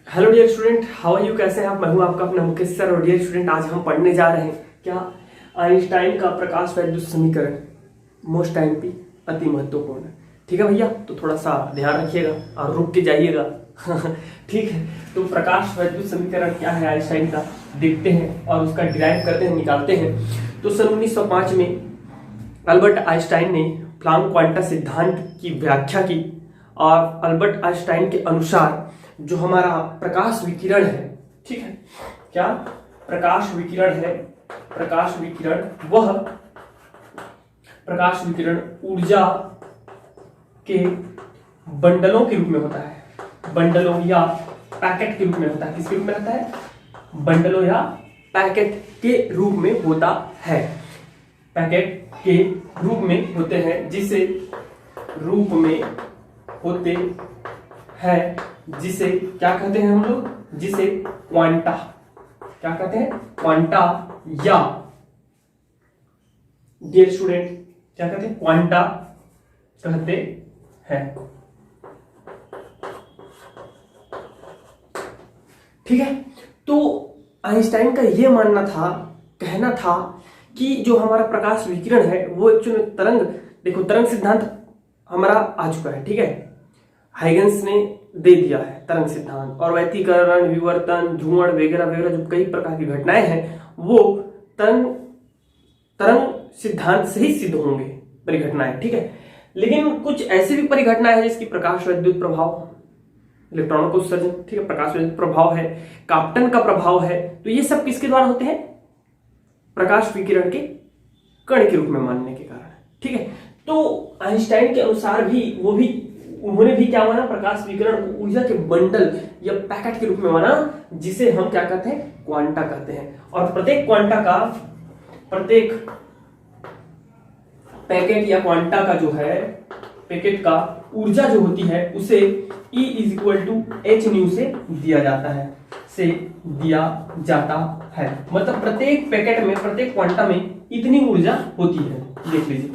Hello dear student, how are you? कैसे हैं आप? मैं हूं आपका अपना मुकेश सर। और डियर स्टूडेंट, आज हम पढ़ने जा रहे हैं क्या? आइंस्टाइन का प्रकाश वैद्युत समीकरण। मोस्ट टाइम पे अति महत्वपूर्ण है। ठीक है भैया, तो थोड़ा सा ध्यान रखिएगा और रुक के जाइएगा। ठीक है, तो प्रकाश वैद्युत समीकरण क्या है आइंस्टाइन का, देखते हैं और उसका डिराइव करते हैं, निकालते हैं। तो सन 1905 में अल्बर्ट आइंस्टाइन ने प्लांक क्वांटा सिद्धांत की व्याख्या की। और अल्बर्ट आइंस्टाइन के अनुसार जो हमारा प्रकाश विकिरण है, ठीक है, क्या प्रकाश विकिरण है, प्रकाश विकिरण वह प्रकाश विकिरण ऊर्जा के बंडलों के रूप में होता है। बंडलों या पैकेट के रूप में होता है। किसके रूप में होता है? बंडलों या पैकेट के रूप में होता है। पैकेट के रूप में होते हैं, जिसे रूप में होते हैं, जिसे क्या कहते हैं हम लोग? जिसे क्वांटा, क्या कहते हैं? क्वांटा, या डियर स्टूडेंट क्या कहते हैं? क्वांटा कहते हैं। ठीक है, तो आइंस्टाइन का यह मानना था, कहना था कि जो हमारा प्रकाश विकिरण है वो एक्चुअली तरंग, देखो तरंग सिद्धांत हमारा आ चुका है, ठीक है, हाइगेंस ने दे दिया है तरंग सिद्धांत। और व्यतिकरण, विवर्तन, ध्रुवण वगैरह वगैरह जो कई प्रकार की घटनाएं हैं वो तरंग सिद्धांत से ही सिद्ध होंगे, परिघटनाएं, ठीक है। लेकिन कुछ ऐसी भी परिघटनाएं हैं जिसकी प्रकाश वैद्युत प्रभाव, इलेक्ट्रॉनों को उत्सर्जन, ठीक है, प्रकाश वैद्युत प्रभाव है, काप्टन का प्रभाव है। तो ये सब किसके द्वारा होते हैं? प्रकाश विकिरण के कण के रूप में मानने के कारण, ठीक है। तो आइंस्टाइन के अनुसार भी उन्होंने भी क्या माना? प्रकाश विकिरण को ऊर्जा के बंडल या पैकेट के रूप में माना, जिसे हम क्या कहते हैं? क्वांटा कहते हैं। और प्रत्येक क्वांटा का, प्रत्येक पैकेट या क्वांटा का जो है, पैकेट का ऊर्जा जो होती है उसे E = h न्यू से दिया जाता है, मतलब प्रत्येक पैकेट में, प्रत्येक क्वांटा में इतनी ऊर्जा होती है। देख लीजिए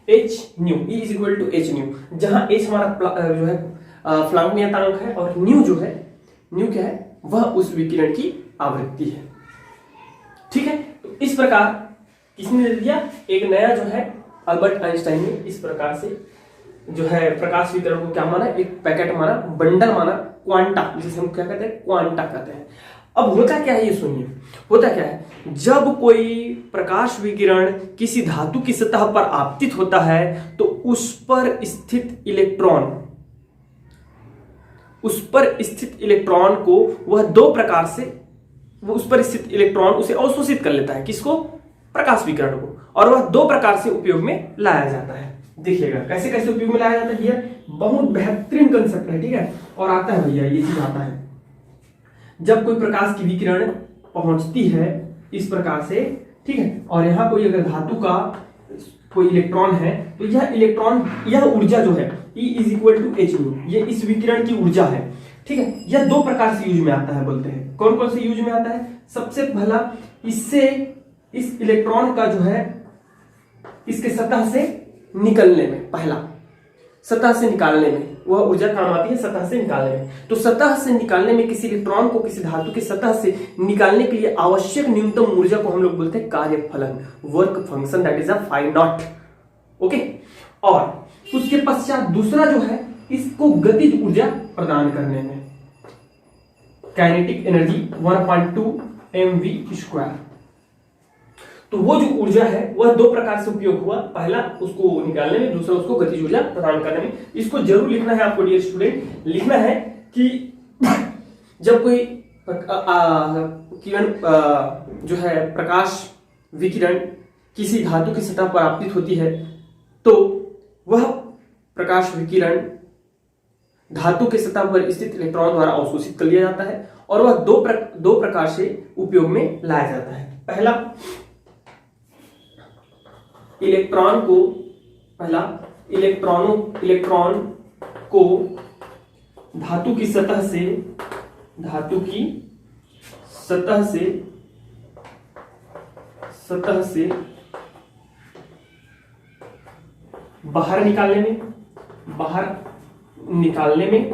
h new, E = h new, जहां h हमारा जो है प्लांक नियतांक है और न्यू जो है, न्यू क्या है? वह उस विकिरण की आवृत्ति है, ठीक है। तो इस प्रकार किसने दे दिया? एक नया जो है अल्बर्ट आइंस्टाइन ने इस प्रकार से जो है प्रकाश विकिरण को क्या माना? एक पैकेट माना, बंडल माना, क्वांटा, जिसे हम क्या कहते हैं? क्वांटा कहते हैं। अब होता क्या है ये सुनिए। होता क्या है, जब कोई प्रकाश विकिरण किसी धातु की सतह पर आपतित होता है तो उस पर स्थित इलेक्ट्रॉन को वह दो प्रकार से, वो उस पर स्थित इलेक्ट्रॉन उसे अवशोषित कर लेता है। किसको? प्रकाश विकिरण को। और वह दो प्रकार से उपयोग में लाया जाता है। देखिएगा कैसे कैसे उपयोग में लाया जाता है भैया, बहुत बेहतरीन कंसेप्ट है, ठीक है। और आता है भैया, ये चीज आता है जब कोई प्रकाश की विकिरण पहुंचती है इस प्रकार से, ठीक है, और यहाँ कोई अगर धातु का कोई इलेक्ट्रॉन है तो यह इलेक्ट्रॉन, यह ऊर्जा जो है E = h न्यू, ये इस विकिरण की ऊर्जा है, ठीक है। यह दो प्रकार से यूज में आता है, बोलते हैं। कौन कौन से यूज में आता है? सबसे पहला, इससे इस इलेक्ट्रॉन का जो है इसके सतह से निकलने में, पहला सतह से निकालने में वह ऊर्जा काम आती है, सतह से निकालने में। तो सतह से निकालने में किसी इलेक्ट्रॉन को किसी धातु की सतह से निकालने के लिए आवश्यक न्यूनतम ऊर्जा को हम लोग बोलते हैं कार्यफलन, work function, that is phi naught, okay. और उसके पश्चात दूसरा जो है, इसको गतिज ऊर्जा प्रदान करने में, काइनेटिक एनर्जी 1/2 mv²। तो वो जो ऊर्जा है वह दो प्रकार से उपयोग हुआ, पहला उसको निकालने में, दूसरा उसको गतिज ऊर्जा प्रदान करने में। इसको जरूर लिखना है आपको डियर स्टूडेंट, लिखना है कि जब कोई किरण जो है प्रकाश विकिरण किसी धातु की सतह पर आपतित होती है तो वह प्रकाश विकिरण धातु के सतह पर स्थित इलेक्ट्रॉन द्वारा अवशोषित कर लिया जाता है और वह दो प्रकार से उपयोग में लाया जाता है। पहला, इलेक्ट्रॉन को धातु की सतह से बाहर निकालने में,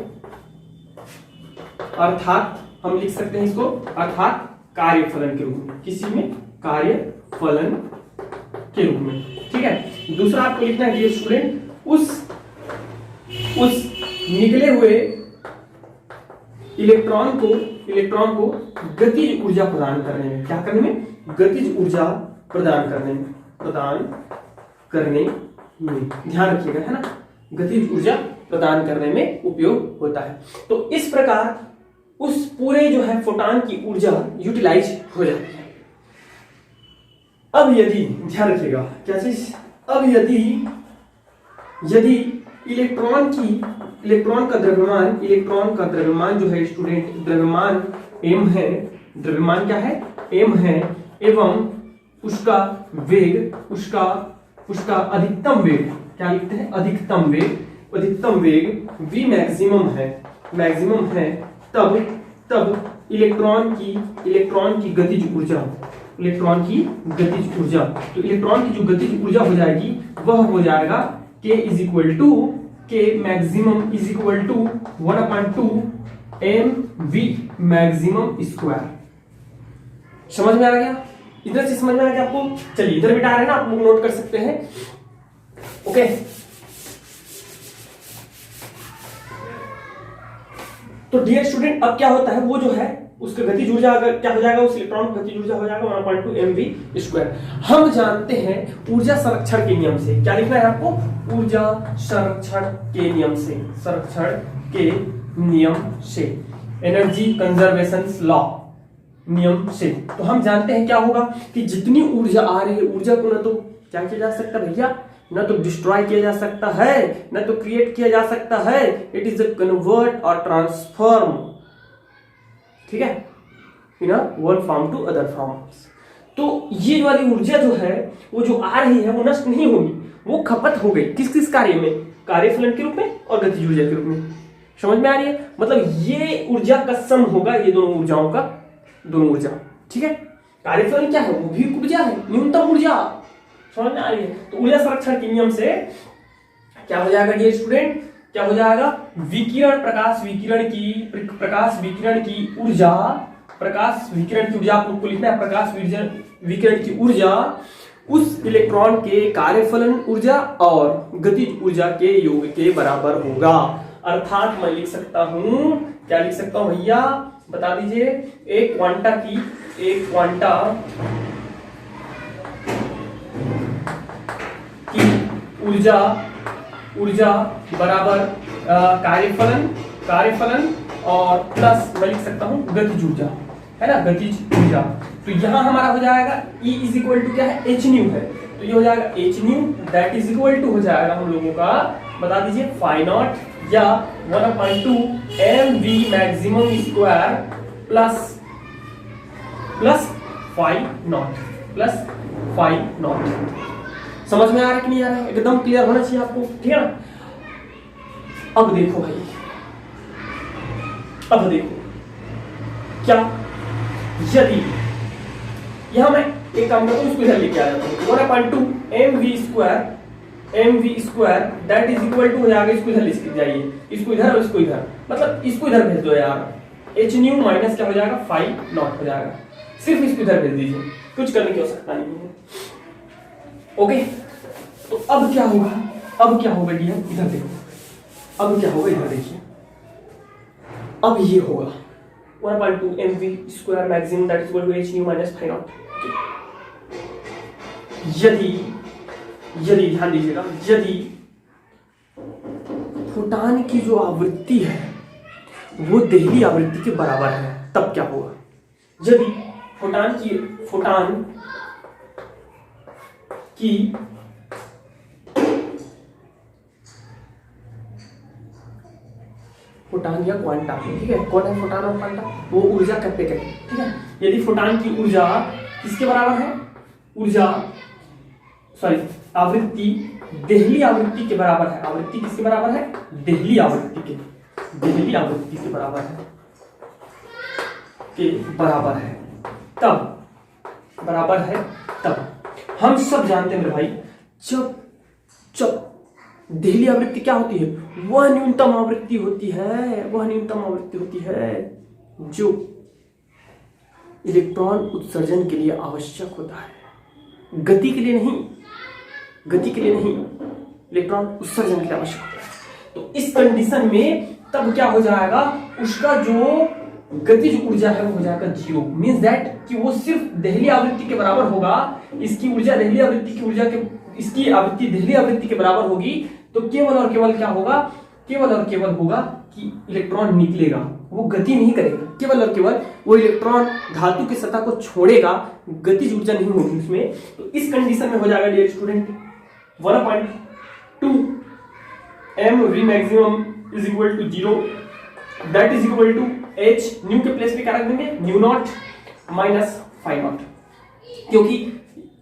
अर्थात हम लिख सकते हैं इसको, अर्थात कार्यफलन के रूप में, किसी में कार्यफलन के रूप में। ठीक है, दूसरा आपको लिखना है डियर स्टूडेंट, उस निकले हुए इलेक्ट्रॉन को गतिज ऊर्जा प्रदान करने में, क्या करने में, गतिज ऊर्जा प्रदान करने में ध्यान रखिएगा, है ना, गतिज ऊर्जा प्रदान करने में उपयोग होता है। तो इस प्रकार उस पूरे जो है फोटॉन की ऊर्जा यूटिलाइज हो जाती है। अब यदि ध्यान रखिएगा क्या चीज, अब यदि इलेक्ट्रॉन का द्रव्यमान जो है स्टूडेंट, द्रव्यमान m है, द्रव्यमान क्या है, m है, एवं उसका वेग, उसका अधिकतम वेग, क्या लिखते हैं, अधिकतम वेग v मैक्सिमम है, तब इलेक्ट्रॉन की गतिज ऊर्जा, तो इलेक्ट्रॉन की जो गतिज ऊर्जा हो जाएगी वह हो जाएगा K maximum is equal to 1/2 mv maximum square. समझ में आ गया, इधर से समझ में आ गया आपको। चलिए इधर बिठा रहे हैं ना, आप लोग नोट कर सकते हैं। ओके, तो डियर स्टूडेंट अब क्या होता है, वो जो है उसका गतिज ऊर्जा अगर क्या हो जाएगा, उस इलेक्ट्रॉन की गतिज ऊर्जा हो जाएगा 1/2 mv स्क्वायर। हम जानते हैं ऊर्जा संरक्षण के नियम से, क्या लिखना है आपको, ऊर्जा संरक्षण के नियम से, एनर्जी कंजर्वेशन लॉ नियम से। तो हम जानते हैं क्या होगा कि जितनी ऊर्जा आ रही है, ऊर्जा को ना तो क्या किया जा सकता भैया, ना तो डिस्ट्रॉय किया जा सकता है, ना तो क्रिएट किया जा सकता है, इट इज अ कन्वर्ट और ट्रांसफॉर्म, ठीक है, in one form to other forms. तो ये वाली ऊर्जा जो है वो जो आ रही है वो नष्ट नहीं होगी, वो खपत हो गई किस कार्य में, कार्यफलन के रूप में और गतिज ऊर्जा के रूप में। समझ में आ रही है, मतलब ये ऊर्जा का सम होगा ये दोनों ऊर्जाओं का, दोनों ऊर्जा, ठीक है। कार्यफलन क्या है, वो भी ऊर्जा है, न्यूनतम ऊर्जा। समझ में आ रही है, तो ऊर्जा संरक्षण के नियम से क्या हो जाएगा डियर स्टूडेंट, क्या हो जाएगा, विकिरण, प्रकाश विकिरण की ऊर्जा आप लोग को लिखना है, प्रकाश विकिरण की ऊर्जा उस इलेक्ट्रॉन के कार्यफलन ऊर्जा और गतिज ऊर्जा के योग के बराबर होगा। अर्थात मैं लिख सकता हूं, क्या लिख सकता हूं भैया, बता दीजिए, एक क्वांटा की ऊर्जा बराबर कार्यफलन और प्लस मैं लिख सकता हूं गतिज ऊर्जा, है ना, गतिज ऊर्जा। तो यहां हमारा हो जाएगा E इज इक्वल टू क्या है, h न्यू है, तो ये हो जाएगा h nu, that is equal to हो जाएगा हम लोगों का, बता दीजिए, फाई नॉट या 1/2 mv maximum square plus phi naught. समझ में आ रहा है कि नहीं आ रहा है, एकदम क्लियर होना चाहिए आपको, ठीक है ना। अब देखो भाई, अब देखो क्या, यदि यहां मैं एक काम करता हूं, इसको इधर लेके आ जाता हूं, 1/2 mv square that is equal to हो जाएगा, इसको इधर लेके जाइए, इसको इधर और इसको इधर, मतलब इसको इधर भेज दो यार, h न्यू माइनस क्या हो जाएगा, फाई नॉट हो जाएगा, सिर्फ इसको इधर भेज दीजिए, कुछ करने की आवश्यकता नहीं है। ओके, तो अब क्या होगा डियर, इधर देखो, अब क्या होगा, इधर देखिए, अब ये होगा 1/2 mv square maximum that is equal to h nu minus phi naught. यदि ध्यान दीजिएगा, यदि फोटॉन की जो आवृत्ति है वो देहली आवृत्ति के बराबर है, तब क्या होगा, यदि फोटॉन या क्वांटा, ठीक है, कौन है फोटॉन और क्वांटा, वो ऊर्जा करते करते, ठीक है। यदि फोटॉन की ऊर्जा किसके बराबर है, आवृत्ति देहली आवृत्ति के बराबर है, आवृत्ति किसके बराबर है, देहली आवृत्ति के बराबर है, तब हम सब जानते हैं मेरे भाई, जब देहली आवृत्ति क्या होती है, वह न्यूनतम आवृत्ति होती है, जो इलेक्ट्रॉन उत्सर्जन के लिए आवश्यक होता है, गति के लिए नहीं, इलेक्ट्रॉन उत्सर्जन के लिए आवश्यक होता है। तो इस कंडीशन में तब क्या हो जाएगा, उसका जो गतिज ऊर्जा है वो हो जाएगा 0। मींस दैट कि वो सिर्फ देहली आवृत्ति के बराबर होगा। इसकी ऊर्जा देहली आवृत्ति की ऊर्जा के, इसकी आवृत्ति देहली आवृत्ति के बराबर होगी। तो केवल और केवल क्या होगा, केवल और केवल होगा कि इलेक्ट्रॉन निकलेगा, वो गति नहीं करेगा। केवल और केवल वो इलेक्ट्रॉन धातु की सतह को छोड़ेगा, गतिज ऊर्जा नहीं होगी उसमें। तो इस कंडीशन में हो जाएगा dear student 1/2 mv maximum is equal to 0, that is equal to h, nu के प्लेस पे क्या रख देंगे, nu naught minus five naught, क्योंकि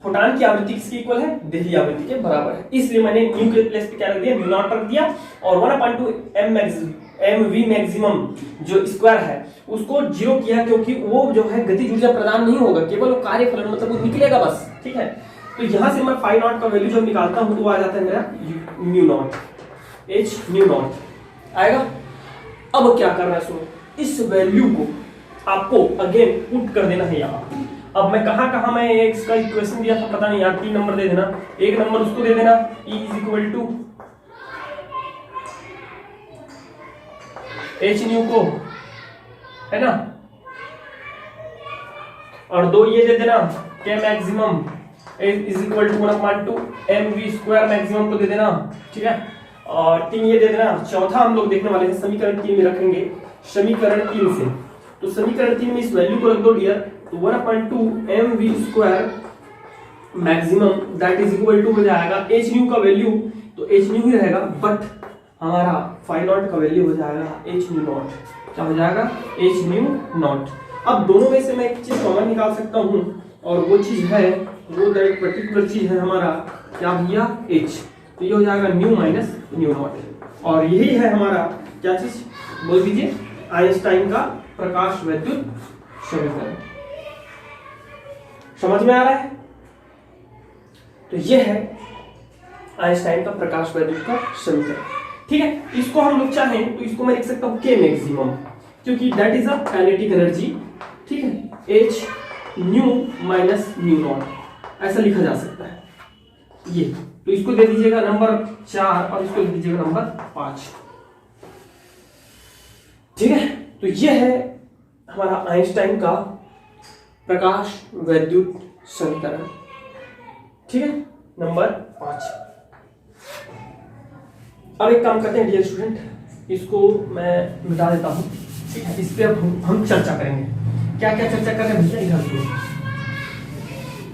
फोटॉन की आवृत्ति किसके इक्वल है, देहली आवृत्ति के बराबर है। इसलिए मैंने न्यू के प्लेस पे क्या रख दिया, न्यू नॉट रख दिया। और 1/2 mv मैक्सिमम जो स्क्वायर है उसको 0 किया, क्योंकि वो जो है गतिज ऊर्जा प्रदान नहीं होगा, केवल वो कार्य फलन मतलब वो निकलेगा बस। ठीक है, तो यहां से मैं फाइव नॉट का वैल्यू जब निकालता हूं तो वो आ जाता है मेरा new not, h new not आएगा। अब क्या करना है, सुनो, इस वैल्यू को आपको अगेन पुट कर देना है यहाँ। अब मैं कहां मैं एक्स का इक्वेशन दिया था पता नहीं यार, 3 नंबर दे देना, एक नंबर उसको दे देना E is equal to h nu को, है ना, और 2 ये दे देना k maximum is equal to 1/2 mv square maximum को दे देना। ठीक है, और 3 ये दे देना। चौथा हम लोग देखने वाले हैं समीकरण 3 में रखेंगे, समीकरण 3 से। तो समीकरण 3 में इस वैल्यू को रख दो डियर, तो 1/2 mv square maximum that is equal to हो जाएगा h न्यू का वैल्यू, तो h न्यू ही रहेगा, बट हमारा फाइव नॉट का वैल्यू हो जाएगा h न्यू नॉट। क्या हो जाएगा, h न्यू नॉट। अब दोनों में से मैं एक चीज कॉमन निकाल सकता हूं, और वो चीज है, वो पर्टिकुलर चीज है हमारा क्या भैया, h। तो ये हो जाएगा न्यू माइनस न्यू नॉट, और यही है हमारा क्या चीज, बोल दीजिए, आइंस्टाइन का प्रकाश वैद्युत समीकरण। समझ में आ रहा है? तो ये है आइंस्टाइन का प्रकाश वैद्युत का समीकरण। ठीक है, इसको हम लोग चाहें तो इसको मैं लिख सकता हूं k मैक्सिमम, क्योंकि that is a kinetic energy. ठीक है, h nu minus new not ऐसा लिखा जा सकता है ये। तो इसको दे दीजिएगा नंबर 4 और इसको दे दीजिएगा नंबर 5। ठीक है, तो ये है हमारा आइंस्टाइन का प्रकाश वैद्युत समीकरण। ठीक है, नंबर 5। अब एक काम करते हैं डियर स्टूडेंट, इसको मैं मिटा देता हूं। ठीक है, इस पे अब हम चर्चा करेंगे। क्या क्या चर्चा कर रहे हैं भैया, इधर सुनिए,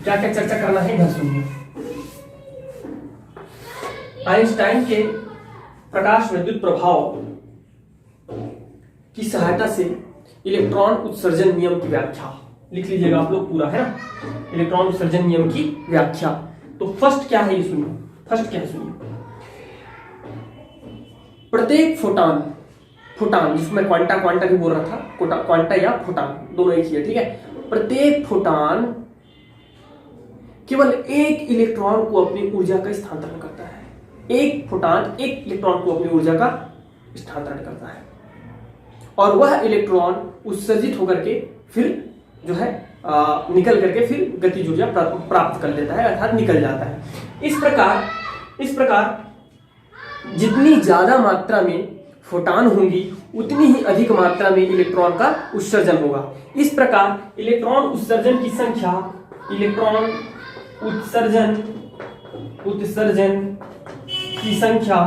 क्या क्या चर्चा करना है इधर सुनिए। आइंस्टाइन के प्रकाश विद्युत प्रभाव की सहायता से इलेक्ट्रॉन उत्सर्जन नियम की व्याख्या लिख लीजिएगा आप लोग पूरा, है ना, इलेक्ट्रॉन उत्सर्जन नियम की व्याख्या। तो फर्स्ट क्या है ये सुनिए, फर्स्ट क्या है सुनिए, प्रत्येक फोटान जिसको मैं क्वांटा भी बोल रहा था, क्वांटा या फोटान दोनों एक ही है। ठीक है, प्रत्येक फोटान केवल एक इलेक्ट्रॉन को अपनी ऊर्जा का स्थानांतरण करता है। एक फोटान एक इलेक्ट्रॉन को अपनी ऊर्जा का स्थानांतरण करता है, और वह इलेक्ट्रॉन उत्सर्जित होकर के फिर जो है निकल करके फिर गतिज ऊर्जा प्राप्त कर लेता है, अर्थात निकल जाता है। इस प्रकार जितनी ज्यादा मात्रा में फोटान होंगी उतनी ही अधिक मात्रा में इलेक्ट्रॉन का उत्सर्जन होगा। इस प्रकार इलेक्ट्रॉन उत्सर्जन की संख्या, इलेक्ट्रॉन उत्सर्जन की संख्या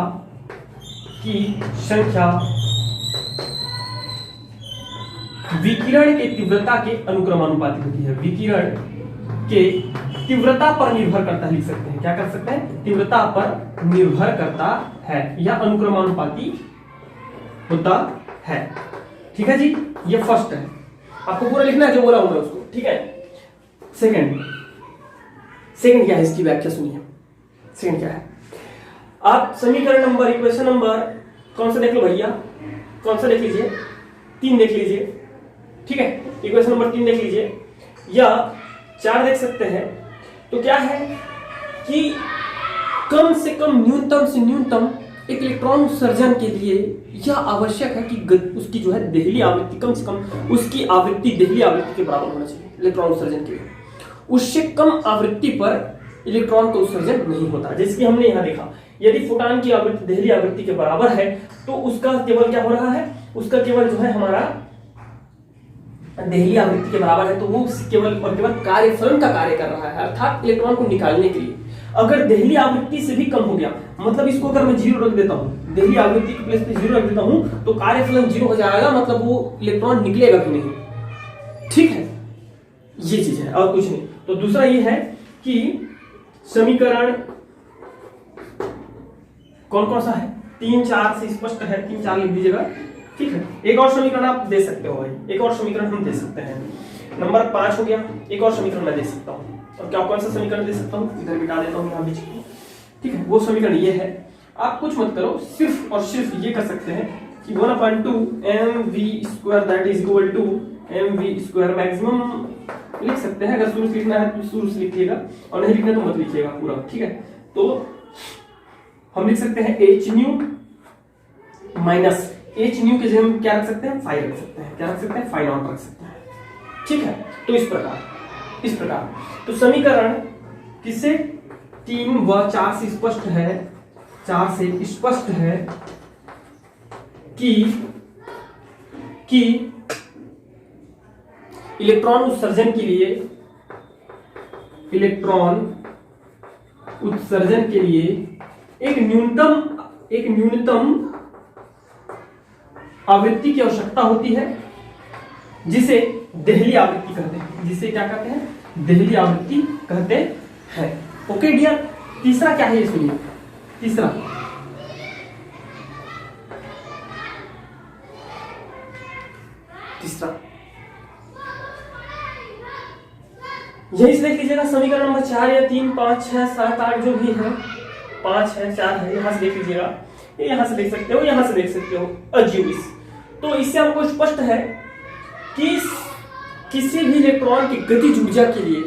विकिरण के तीव्रता के अनुक्रमानुपाती होती है। विकिरण के तीव्रता पर निर्भर करता है, लिख सकते हैं, क्या कर सकते हैं, तीव्रता पर निर्भर करता है या अनुक्रमानुपाती होता है। ठीक है जी, ये फर्स्ट है, आपको पूरा लिखना है जो बोला हूं मैं उसको। ठीक है, सेकंड क्या है इसकी व्याख्या सुनिए। सेकंड क्या है, आप समीकरण नंबर, इक्वेशन नंबर कौन सा देख लो भैया, कौन सा देख लीजिए, 3 देख लीजिए। ठीक है, इक्वेशन नंबर 3 देख लीजिए या 4 देख सकते हैं। तो क्या है कि कम से कम, न्यूनतम से न्यूनतम एक इलेक्ट्रॉन उत्सर्जन के लिए यह आवश्यक है कि उसकी जो है देहली आवृत्ति कम से कम उसकी आवृत्ति देहली आवृत्ति के बराबर होना चाहिए इलेक्ट्रॉन उत्सर्जन के लिए। उससे कम आवृत्ति पर इलेक्ट्रॉन का उत्सर्जन नहीं होता। जैसे कि हमने यहाँ देखा, यदि फोटॉन की आवृत्ति देहली आवृत्ति के बराबर है तो उसका केवल क्या हो रहा है, उसका केवल जो है हमारा देहली आवृत्ति के बराबर है तो वो केवल और केवल कार्यफलन का कार्य कर रहा है, अर्थात इलेक्ट्रॉन को निकालने के लिए। अगर देहली आवृत्ति से भी कम हो गया, मतलब इसको अगर मैं 0 रख देता हूँ, देहली आवृत्ति के प्लेस पे 0 रख देता हूँ तो कार्यफलन 0 हो जाएगा, मतलब वो इलेक्ट्रॉन निकलेगा भी नहीं। ठीक है, ये चीज है और कुछ नहीं। तो दूसरा ये है कि समीकरण कौन कौन सा है, 3 4 से स्पष्ट है, 3 4 लिख दीजिएगा। ठीक है, एक और समीकरण आप दे सकते हो भाई, एक और समीकरण हम दे सकते हैं। नंबर 5 हो गया, एक और समीकरण मैं दे सकता हूँ। और क्या कौन सा समीकरण दे सकता हूँ, इधर मिटा देता हूँ यहाँ बीच में। ठीक है, वो समीकरण ये है, आप कुछ मत करो, सिर्फ और सिर्फ ये कर सकते हैं कि 1/2 mv² that is equal to mv² maximum लिख सकते हैं। अगर शुरू से लिखना है तो शुरू से लिखिएगा और नहीं लिखना तो मत लिखिएगा पूरा। ठीक है, तो हम लिख सकते हैं h nu minus h nu के जगह हम क्या रख सकते हैं, फाइ रख सकते हैं। क्या रख सकते हैं, फाइ नॉट रख सकते हैं। ठीक है, तो इस प्रकार तो समीकरण किससे 3 व 4 से स्पष्ट है, 4 से स्पष्ट है कि इलेक्ट्रॉन उत्सर्जन के लिए एक न्यूनतम आवृत्ति की आवश्यकता होती है जिसे देहली आवृत्ति कहते हैं। जिसे क्या कहते हैं, देहली आवृत्ति कहते हैं। ओके डियर, तीसरा क्या है ये सुनिए। तीसरा यही से देख लीजिएगा, समीकरण नंबर 4 या 3 5 6 7 8 जो भी है, 5 है 4 है, यहां से देख लीजिएगा, ये यहां से देख सकते हो, यहां से देख सकते हो अज्यूम। तो इससे हमको स्पष्ट है कि किसी भी इलेक्ट्रॉन की गतिज ऊर्जा के लिए,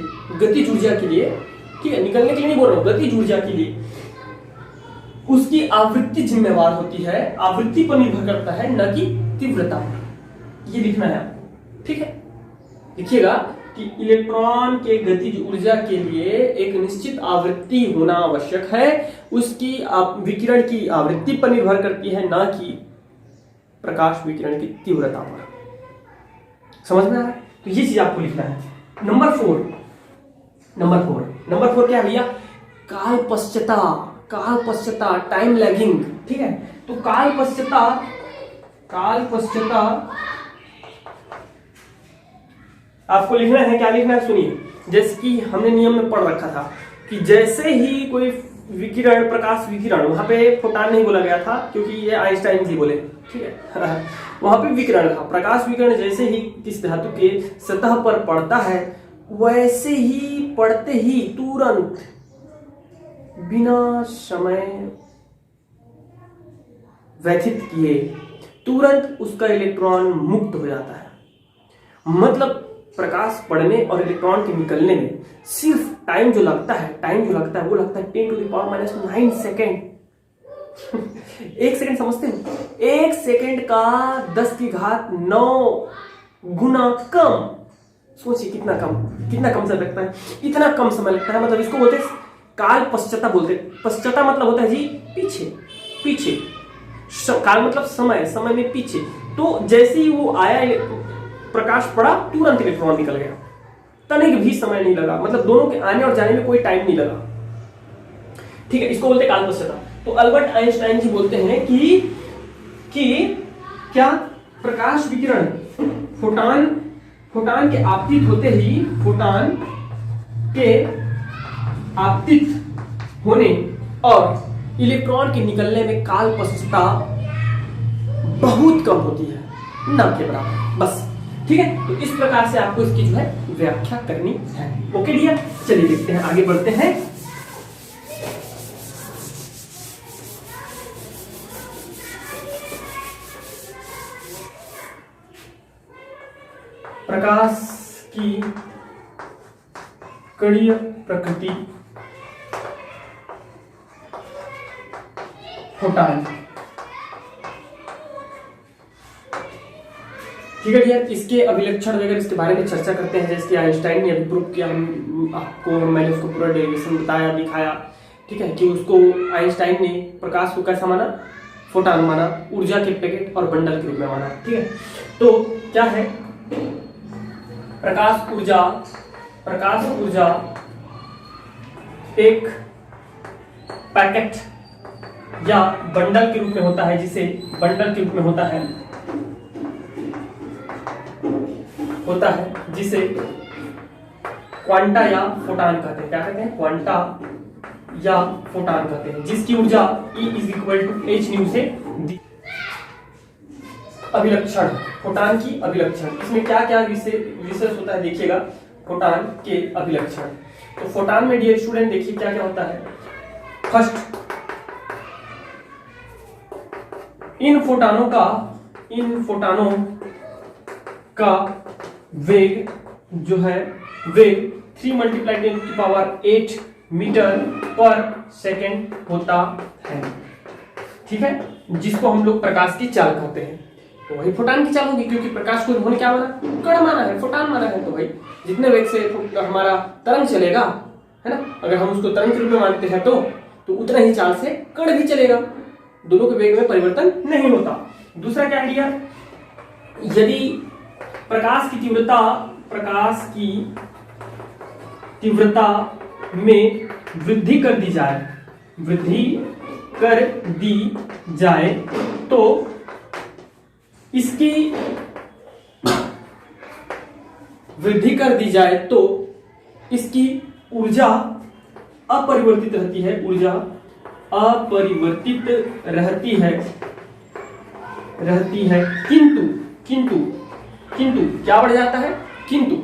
ठीक है, निकलने के लिए नहीं बोल रहा हूं, गतिज ऊर्जा के लिए उसकी आवृत्ति जिम्मेवार होती है, आवृत्ति पर निर्भर करता है, न कि तीव्रता पर। ये लिखना है आपको। ठीक है, लिखिएगा कि इलेक्ट्रॉन के गतिज ऊर्जा के लिए एक निश्चित आवृत्ति होना आवश्यक है, उसकी विकिरण की आवृत्ति पर निर्भर करती है, ना कि प्रकाश विकिरण की तीव्रता पर। समझ में आ रहा है? तो ये चीज आपको लिखना है। नंबर 4 क्या भैया, काल पश्चता टाइम लैगिंग। ठीक है, तो काल पश्चता आपको लिखना है। क्या लिखना है सुनिए, जैसे कि हमने नियम में पढ़ रखा था कि जैसे ही कोई विकिरण, प्रकाश विकिरण, वहां पे फोटॉन नहीं बोला गया था क्योंकि ये आइंस्टाइन जी बोले। ठीक है वहां पे विकिरण था, प्रकाश विकिरण जैसे ही किस धातु के सतह पर पड़ता है, वैसे ही पड़ते ही तुरंत बिना समय व्यथित किए तुरंत उसका इलेक्ट्रॉन मुक्त हो जाता है। मतलब प्रकाश पड़ने और इलेक्ट्रॉन के निकलने में सिर्फ टाइम जो लगता है वो लगता है 10⁻⁹ सेकेंड। 1 सेकेंड समझते हो, 1 सेकेंड का 10⁹ गुना कम। सोचिए कितना कम समय लगता है, इतना कम समय लगता है। मतलब इसको बोलते हैं काल पश्चता बोलते हैं। पश्चता मतलब होता है जी पीछे। काल मतलब समय में पीछे। तो जैसे ही वो आया, प्रकाश पड़ा, तुरंत इलेक्ट्रॉन निकल गया, तनिक भी समय नहीं लगा। मतलब दोनों के आने और जाने में कोई टाइम नहीं लगा। ठीक है, इसको बोलते हैं काल पश्चता। तो अल्बर्ट आइंस्टाइन जी बोलते हैं कि क्या प्रकाश विकिरण फोटॉन के आपतित होते ही, फोटॉन के आपतित होने और इलेक्ट्रॉन के निकलने में काल पश्चता बहुत कम होती है, न के बराबर। बस ठीक है, तो इस प्रकार से आपको इसकी जो है व्याख्या करनी है। ओके डियर, चलिए देखते हैं, आगे बढ़ते हैं। प्रकाश की कणीय प्रकृति, फोटॉन ठीक है डियर, इसके अभिलक्षण वगैरह इसके बारे में चर्चा करते हैं, जैसे कि आइंस्टाइन ने अभी प्रूव किया, मैंने उसको पूरा डेरिवेशन बताया, दिखाया, ठीक है, कि उसको आइंस्टाइन ने प्रकाश को कैसा माना, फोटॉन माना, ऊर्जा के पैकेट और बंडल के रूप में माना। ठीक है, तो क्या है प्रकाश ऊर्जा एक पैकेट या बंडल के रूप में होता है, जिसे बंडल के रूप में होता है जिसे क्वांटा या फोटॉन कहते हैं। क्या कहते हैं? क्वांटा या फोटॉन कहते हैं, जिसकी ऊर्जा E = h से दी। अभिलक्षण, फोटॉन की अभिलक्षण, इसमें क्या क्या विशेष होता है देखिएगा फोटॉन के अभिलक्षण। तो फोटॉन में डियर स्टूडेंट देखिए क्या क्या होता है। फर्स्ट, इन फोटॉनों का वेग जो है, वेग 3 × 10⁸ मीटर पर सेकेंड होता है। ठीक है, जिसको हम लोग प्रकाश की चाल कहते हैं। तो वही फोटॉन की चाल होगी, क्योंकि प्रकाश को उन्होंने क्या माना, कण माना है, फोटॉन माना है। तो भाई जितने वेग से हमारा तरंग चलेगा, है ना, अगर हम उसको तरंग के रूप में मानते हैं तो उतना ही चाल से कण भी चलेगा, दोनों के वेग में परिवर्तन नहीं होता। दूसरा क्या है, यदि प्रकाश की तीव्रता में वृद्धि कर दी जाए तो इसकी ऊर्जा अपरिवर्तित रहती है, किंतु क्या बढ़ जाता है, किंतु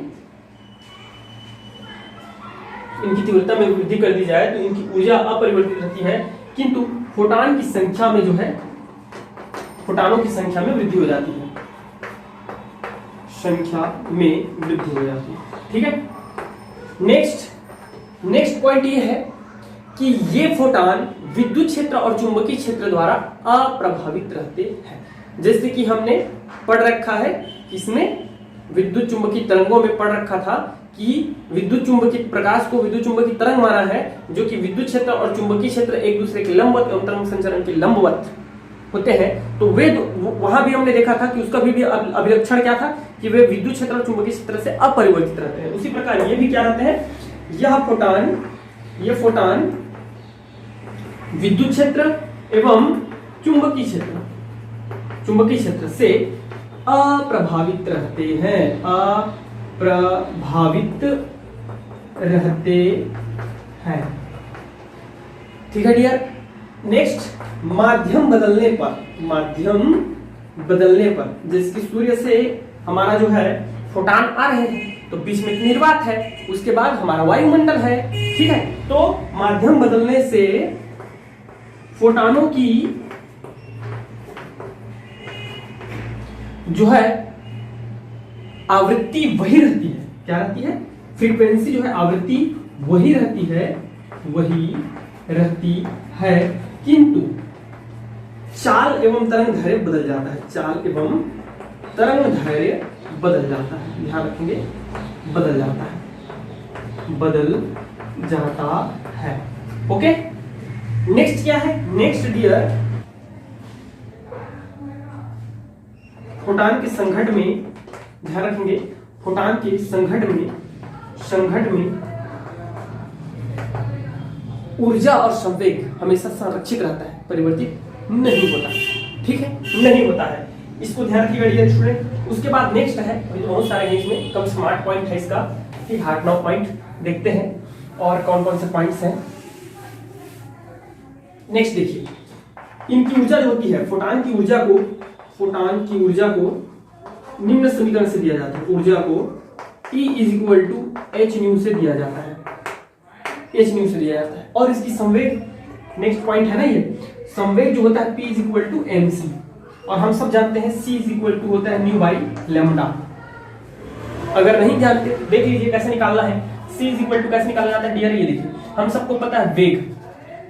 इनकी तीव्रता में वृद्धि कर दी जाए तो इनकी ऊर्जा अपरिवर्तित रहती है, किंतु फोटॉन की संख्या में जो है, फोटॉनों की संख्या में वृद्धि हो जाती है, ठीक है। नेक्स्ट पॉइंट ये है कि ये फोटॉन विद्युत क्षेत्र और चुंबकीय क्षेत्र द्वारा अप्रभावित रहते हैं। जैसे कि हमने पढ़ रखा है, इसमें विद्युत चुंबकीय तरंगों में पढ़ रखा था कि विद्युत चुंबकीय प्रकाश को विद्युत चुंबकीय तरंग माना है, जो कि विद्युत क्षेत्र और चुंबकीय क्षेत्र एक दूसरे के लंबवत एवं तरंग संचरण के लंबवत होते हैं। तो वे वहां भी हमने देखा था कि उसका भी अभिलक्षण क्या था कि वे विद्युत क्षेत्र और चुंबकीय क्षेत्र से अपरिवर्तित रहते हैं। उसी प्रकार ये भी क्या रहते हैं, ये फोटॉन विद्युत क्षेत्र एवं चुंबकीय क्षेत्र से अप्रभावित रहते हैं, ठीक है डियर। नेक्स्ट, माध्यम बदलने पर जैसे कि सूर्य से हमारा जो है फोटॉन आ रहे हैं तो बीच में एक निर्वात है, उसके बाद हमारा वायुमंडल है, ठीक है। तो माध्यम बदलने से फोटॉनों की जो है आवृत्ति वही रहती है, क्या रहती है, फ्रीक्वेंसी जो है, आवृत्ति वही रहती है, किंतु चाल एवं तरंग दैर्घ्य बदल जाता है, ध्यान रखेंगे, बदल जाता है। ओके, नेक्स्ट क्या है, नेक्स्ट डियर, फोटॉन के संघटन में ध्यान रखेंगे, फोटॉन के संघटन में ऊर्जा और संवेग हमेशा संरक्षित रहता है, परिवर्तित नहीं होता, ठीक है, नहीं होता है। इसको ध्यान रखिएगा डियर स्टूडेंट। उसके बाद नेक्स्ट है, बहुत सारे हैं इसमें, कम स्मार्ट पॉइंट है इसका, ठीक, 8-9 पॉइंट देखते हैं और कौन कौन से पॉइंट्स हैं। नेक्स्ट देखिए, इनकी ऊर्जा जो होती है, फोटॉन की ऊर्जा को निम्न समीकरण से दिया जाता है, ऊर्जा को E = h से दिया जाता है, और इसकी संवेग, नेक्स्ट पॉइंट है ना, ये संवेग जो होता है P = mc, और हम सब जानते हैं C = होता है μ/λ। अगर नहीं जानते देख लीजिए कैसे निकालना है, C = कैसे निकाला जाता है डियर, ये देखिए, हम सबको पता है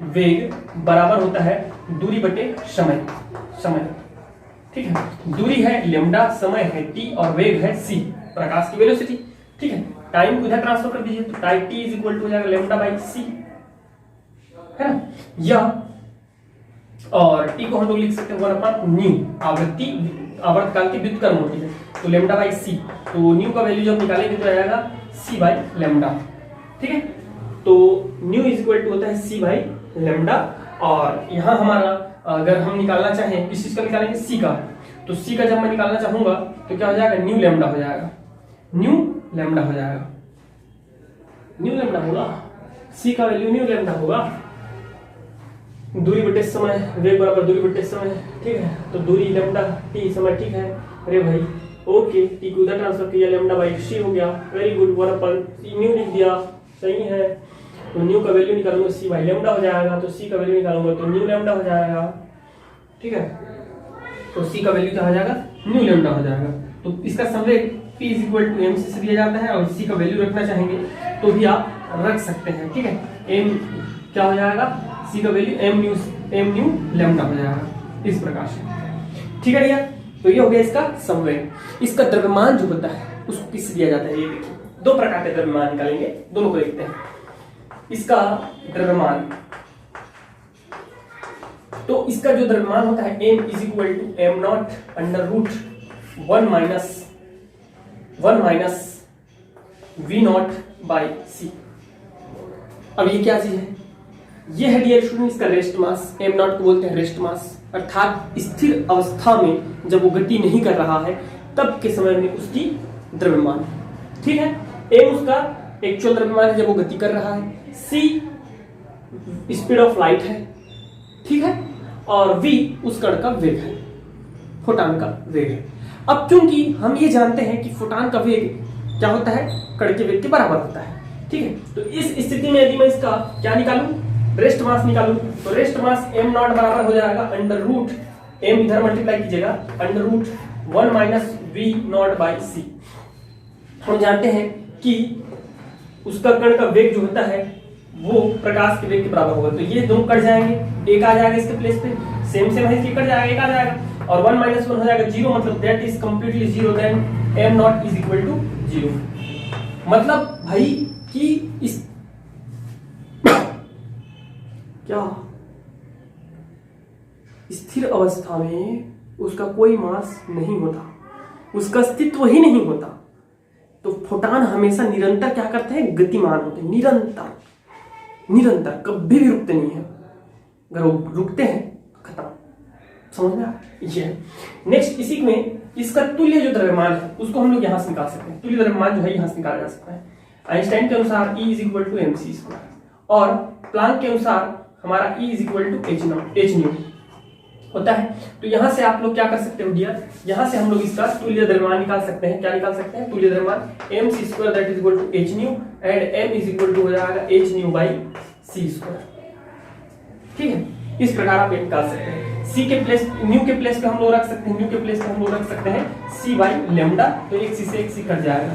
वेग बराबर होता है दूरी बटे समय, ठीक है, दूरी है लेमडा, समय है टी और वेग है सी, प्रकाश की वेलोसिटी। ठीक है, टाइम को इधर ट्रांसफर कर दीजिए तो time T is equal to हो जाएगा लेमडा बाई सी, है ना, या और टी को हम लोग लिख सकते हैं 1/न्यू, आवर्तकाल की व्युत्क्रम होती है तो लेमडा बाई सी, तो न्यू का वैल्यू जब निकालेंगे तो आएगा सी बाई लेमडा। ठीक है, तो न्यू इज इक्वल टू होता है सी बाई लेमडा, और यहाँ हमारा अगर हम निकालना चाहें किस चीज का निकालेंगे, सी का, तो सी का जब मैं निकालना चाहूंगा तो क्या हो जाएगा, न्यू लेमडा हो जाएगा, न्यू लेमडा हो जाएगा, न्यू लेमडा होगा, सी का वैल्यू न्यू लेमडा होगा, दूरी बटे समय, वेग बराबर दूरी बटे समय। ठीक है, तो दूरी लेमडा टी समय, ठीक है, अरे भाई ओके, टी को उधर ट्रांसफर किया, लेमडा बाई सी हो गया, वेरी गुड, 1/न्यू लिख दिया, सही है, तो न्यू का वैल्यू निकालूंगा सी बाई लेमडा हो जाएगा, तो सी का वैल्यू निकालूंगा तो न्यू लेमडा हो जाएगा। ठीक है, तो सी का वैल्यू क्या हो जाएगा, न्यू लेमडा हो जाएगा, तो इसका संवेग P is equal to M से दिया जाता है, और सी का वैल्यू रखना चाहेंगे तो भी आप रख सकते हैं। ठीक है, एम क्या हो जाएगा, सी का वैल्यू एम न्यू लेमडा हो जाएगा, इस प्रकार से। ठीक है भैया, तो ये हो गया इसका संवेग। इसका द्रव्यमान जो होता है उसको किससे दिया जाता है, ये देखिए, दो प्रकार के द्रव्यमान निकालेंगे, दोनों को देखते हैं। इसका द्रव्यमान, तो इसका जो द्रव्यमान होता है m is equal to m naught under root 1 minus v naught by c. अब ये क्या चीज है, ये है डियर स्टूडेंट इसका रेस्ट मास, एम नॉट को बोलते हैं रेस्ट मास, अर्थात स्थिर अवस्था में जब वो गति नहीं कर रहा है तब के समय में उसकी द्रव्यमान। ठीक है, एम उसका एक्चुअल द्रव्यमान है जब वो गति कर रहा है, सी स्पीड ऑफ लाइट है, ठीक है, और v उस कण का वेग है, फोटॉन का वेग है। अब क्योंकि हम ये जानते हैं कि फोटॉन का वेग क्या होता है, कण के वेग के बराबर होता है। ठीक है, तो इस स्थिति में यदि मैं इसका क्या निकालूं, रेस्ट मास निकालूं, तो रेस्ट मास एम नॉट बराबर हो जाएगा अंडर रूट, एम इधर मल्टीप्लाई कीजिएगा, under root 1 minus v naught by c. हम जानते हैं कि उसका कण का वेग जो होता है वो प्रकाश के वेग के बराबर होगा, तो ये दोनों कट जाएंगे, एक आ जाएगा इसके प्लेस पे, सेम है, इसलिए कट जाएगा, एक आ जाएगा, और 1 माइनस 1 हो जाएगा 0, मतलब that is completely 0, then M naught is equal to 0। मतलब भाई कि इस क्या स्थिर अवस्था में उसका कोई मास नहीं होता, उसका अस्तित्व ही नहीं होता, तो फोटॉन हमेशा निरंतर क्या करते हैं, गतिमान होते हैं, निरंतर कभी भी रुकते नहीं है, अगर वो रुकते हैं खत्म, समझ में आ ये। नेक्स्ट इसी में इसका तुल्य जो द्रव्यमान है उसको हम लोग यहां से निकाल सकते हैं, तुल्य द्रव्यमान जो है यहां से निकाला जा सकता है। आइंस्टाइन के अनुसार E is equal to mc square, और प्लांक के अनुसार हमारा E is equal to h nu होता है। तो यहां से आप लोग क्या कर सकते हो डियर, यहां से हम लोग इसका तुल्य द्रव्यमान निकाल सकते हैं। क्या निकाल सकते हैं, तुल्य द्रव्यमान mc square that is equal to h nu, and m is equal to हो जाएगा h nu by c square. ठीक है, इस प्रकार आप निकाल सकते हैं। c के प्लेस, न्यू के प्लेस पे हम लोग रख सकते हैं, न्यू के प्लेस पे हम लोग रख सकते हैं c बाई लेमडा, तो एक c से एक c कट जाएगा।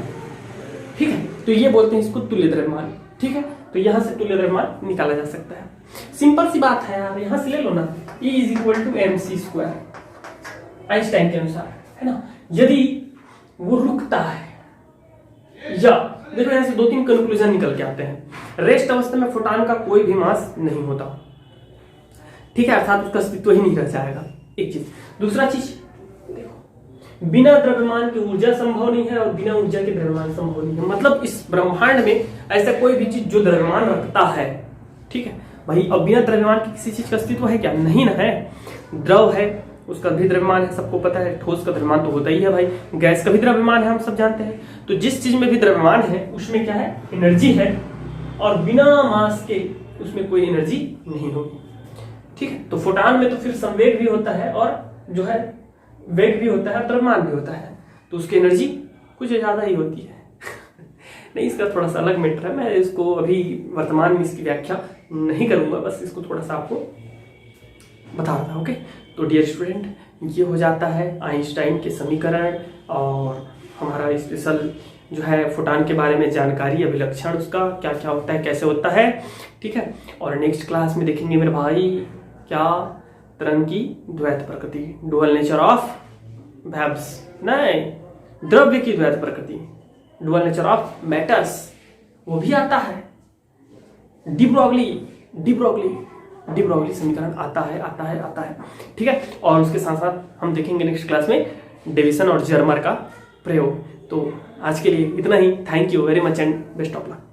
ठीक है, तो ये बोलते हैं इसको तुल्य द्रव्यमान। ठीक है, तो यहां से तुल्य द्रव्यमान निकाला जा सकता है। सिंपल सी बात है यार, यहां से ले लो ना, E is equal to mc square Einstein के अनुसार, है ना। यदि वो रुकता है, या देखो यहां से 2-3 कंक्लूजन निकल के आते हैं। रेस्ट अवस्था में फोटॉन का कोई भी मास नहीं होता, ठीक है, अर्थात उसका अस्तित्व ही नहीं रह जाएगा, एक चीज। दूसरा चीज देखो, बिना द्रव्यमान की ऊर्जा संभव नहीं है, और बिना ऊर्जा के द्रव्यमान संभव नहीं है। मतलब इस ब्रह्मांड में ऐसा कोई भी चीज जो द्रव्यमान रखता है, ठीक है भाई, अब बिना द्रव्यमान की किसी चीज का अस्तित्व है क्या, नहीं ना है। द्रव है उसका भी द्रव्यमान है, सबको पता है, ठोस का द्रव्यमान तो होता ही है भाई, गैस का भी द्रव्यमान है, हम सब जानते हैं। तो जिस चीज में भी द्रव्यमान है उसमें क्या है, एनर्जी है, और बिना मास के उसमें कोई एनर्जी नहीं होगी। ठीक है, तो फोटॉन में तो फिर संवेग भी होता है, और जो है वेग भी होता है, द्रव्यमान भी होता है, तो उसकी एनर्जी कुछ ज्यादा ही होती है। नहीं, इसका थोड़ा सा अलग मैटर है, मैं इसको अभी वर्तमान में इसकी व्याख्या नहीं करूंगा, बस इसको थोड़ा सा आपको बता रहा था। ओके, तो डियर स्टूडेंट, ये हो जाता है आइंस्टाइन के समीकरण, और हमारा स्पेशल जो है फोटॉन के बारे में जानकारी, अभिलक्षण उसका क्या क्या होता है, कैसे होता है। ठीक है, और नेक्स्ट क्लास में देखेंगे मेरे भाई क्या, तरंग की द्वैत प्रकृति, डुअल नेचर ऑफ verbs नहीं, द्रव्य की द्वैत प्रकृति, डुअल नेचर ऑफ मैटर्स, वो भी आता है। डी ब्रोगली समीकरण आता है। ठीक है, और उसके साथ साथ हम देखेंगे नेक्स्ट क्लास में डेविसन और जर्मर का प्रयोग। तो आज के लिए इतना ही। Thank you very much and best of luck.